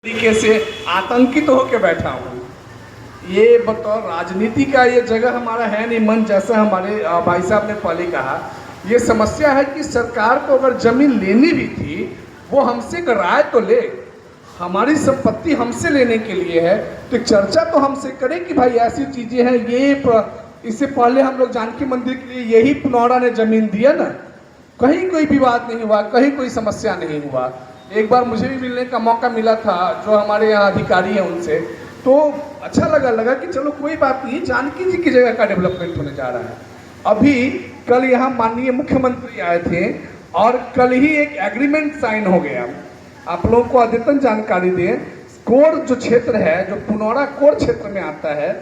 तरीके से आतंकित होकर बैठा हूँ। ये बतौर राजनीति का ये जगह हमारा है नहीं मन, जैसा हमारे भाई साहब ने पहले कहा। ये समस्या है कि सरकार को अगर जमीन लेनी भी थी वो हमसे एक राय तो ले, हमारी संपत्ति हमसे लेने के लिए है तो चर्चा तो हमसे करे कि भाई ऐसी चीज़ें हैं। ये इससे पहले हम लोग जानकी मंदिर के लिए यही पुनौरा ने जमीन दिया ना, कहीं कोई विवाद नहीं हुआ, कहीं कोई समस्या नहीं हुआ। एक बार मुझे भी मिलने का मौका मिला था जो हमारे यहाँ अधिकारी हैं उनसे, तो अच्छा लगा कि चलो कोई बात नहीं, जानकी जी की जगह का डेवलपमेंट होने जा रहा है। अभी कल यहाँ माननीय मुख्यमंत्री आए थे और कल ही एक एग्रीमेंट साइन हो गया। आप लोगों को अद्यतन जानकारी दें, कोर जो क्षेत्र है, जो पुनौरा कोर क्षेत्र में आता है,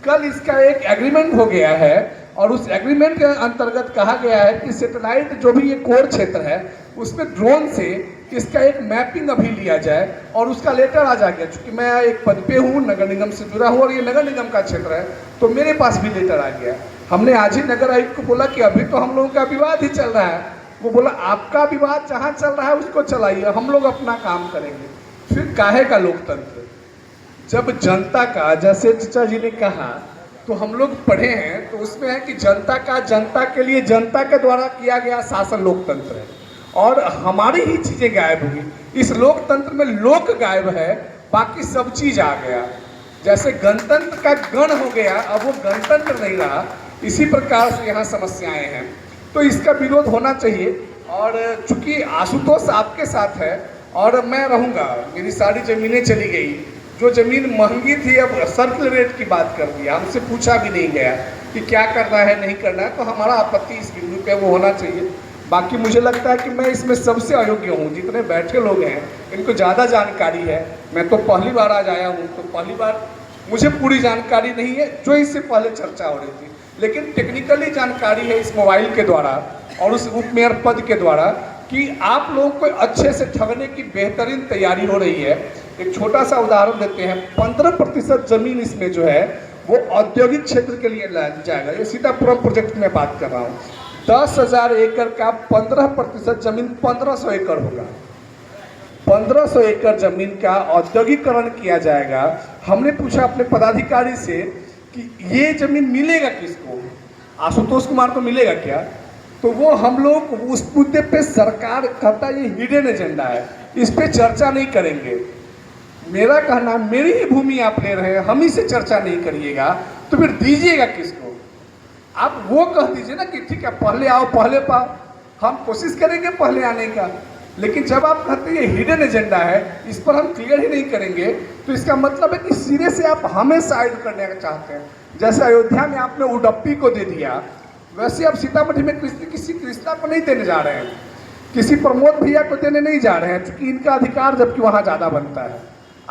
कल इसका एक एग्रीमेंट हो गया है और उस एग्रीमेंट के अंतर्गत कहा गया है कि सैटेलाइट जो भी ये कोर क्षेत्र है उसमें ड्रोन से इसका एक मैपिंग अभी लिया जाए और उसका लेटर आ जा गया। चूँकि मैं एक पद पे हूँ, नगर निगम से जुड़ा हूँ और ये नगर निगम का क्षेत्र है, तो मेरे पास भी लेटर आ गया। हमने आज ही नगर आयुक्त को बोला कि अभी तो हम लोगों का विवाद ही चल रहा है। वो बोला आपका विवाद जहाँ चल रहा है उसको चलाइए, हम लोग अपना काम करेंगे। फिर काहे का लोकतंत्र, जब जनता का, जैसे चचा जी ने कहा, तो हम लोग पढ़े हैं तो उसमें है कि जनता का, जनता के लिए, जनता के द्वारा किया गया शासन लोकतंत्र है और हमारी ही चीज़ें गायब होगी। इस लोकतंत्र में लोक गायब है, बाकी सब चीज़ आ गया। जैसे गणतंत्र का गण हो गया, अब वो गणतंत्र नहीं रहा। इसी प्रकार से यहाँ समस्याएं हैं, तो इसका विरोध होना चाहिए। और चूंकि आशुतोष आपके साथ है और मैं रहूँगा, मेरी सारी ज़मीनें चली गई, जो ज़मीन महंगी थी अब सर्कल रेट की बात कर दिया, हमसे पूछा भी नहीं गया कि क्या करना है नहीं करना है, तो हमारा आपत्ति इस बिंदु पे वो होना चाहिए। बाकी मुझे लगता है कि मैं इसमें सबसे अयोग्य हूँ, जितने बैठे लोग हैं इनको ज़्यादा जानकारी है। मैं तो पहली बार आज आया हूँ, तो पहली बार मुझे पूरी जानकारी नहीं है जो इससे पहले चर्चा हो रही थी, लेकिन टेक्निकली जानकारी है इस मोबाइल के द्वारा और उस उप मेयर पद के द्वारा कि आप लोगों को अच्छे से ठगने की बेहतरीन तैयारी हो रही है। एक छोटा सा उदाहरण देते हैं, 15% जमीन इसमें जो है वो औद्योगिक क्षेत्र के लिए जाएगा। ये सीतापुरम प्रोजेक्ट में बात कर रहा हूँ। 10,000 एकड़ का 15% जमीन 1500 एकड़ होगा। 1500 एकड़ जमीन का औद्योगिकरण किया जाएगा। हमने पूछा अपने पदाधिकारी से कि ये जमीन मिलेगा किसको, आशुतोष कुमार को मिलेगा क्या, तो वो हम लोग उस मुद्दे पे सरकार कहता ये हिडन एजेंडा है, इस पे चर्चा नहीं करेंगे। मेरा कहना, मेरी ही भूमि आप ले रहे हैं, हम ही से चर्चा नहीं करिएगा तो फिर दीजिएगा किसको? आप वो कह दीजिए ना कि ठीक है पहले आओ पहले पाओ, हम कोशिश करेंगे पहले आने का। लेकिन जब आप कहते हैं ये हिडन एजेंडा है, इस पर हम क्लियर ही नहीं करेंगे, तो इसका मतलब है कि सिरे से आप हमें साइड करने का चाहते हैं। जैसे अयोध्या में आपने उडप्पी को दे दिया, वैसे आप सीतामढ़ी में किसी कृष्णा को नहीं देने जा रहे हैं, किसी प्रमोद भैया को देने नहीं जा रहे हैं, क्योंकि इनका अधिकार जबकि वहाँ ज़्यादा बनता है।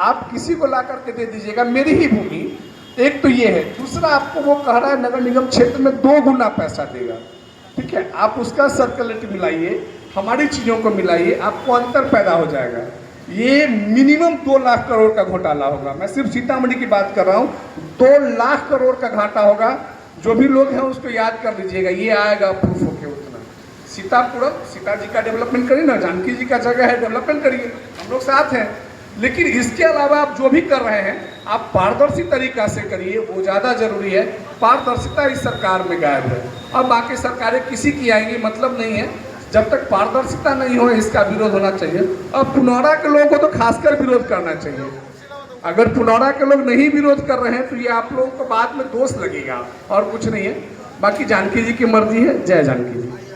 आप किसी को ला करके दे दीजिएगा, मेरी ही भूमि। एक तो ये है, दूसरा आपको वो कह रहा है नगर निगम क्षेत्र में 2 गुना पैसा देगा। ठीक है, आप उसका सर्कुलेट मिलाइए, हमारी चीज़ों को मिलाइए, आपको अंतर पैदा हो जाएगा। ये मिनिमम 2 लाख करोड़ का घोटाला होगा। मैं सिर्फ सीतामढ़ी की बात कर रहा हूँ, 2 लाख करोड़ का घाटा होगा। जो भी लोग हैं उसको याद कर लीजिएगा, ये आएगा प्रूफ होके उतना। सीतापुरम, सीता जी का डेवलपमेंट करिए ना, जानकी जी का जगह है, डेवलपमेंट करिए, हम लोग साथ हैं। लेकिन इसके अलावा आप जो भी कर रहे हैं आप पारदर्शी तरीका से करिए, वो ज़्यादा जरूरी है। पारदर्शिता इस सरकार में गायब है। अब बाकी सरकारें किसी की आएंगी मतलब नहीं है, जब तक पारदर्शिता नहीं हो इसका विरोध होना चाहिए। अब पुनौरा के लोगों को तो खासकर विरोध करना चाहिए। अगर पुनौरा के लोग नहीं विरोध कर रहे हैं तो ये आप लोगों को बाद में दोष लगेगा और कुछ नहीं है। बाकी जानकी जी की मर्जी है। जय जानकी जी।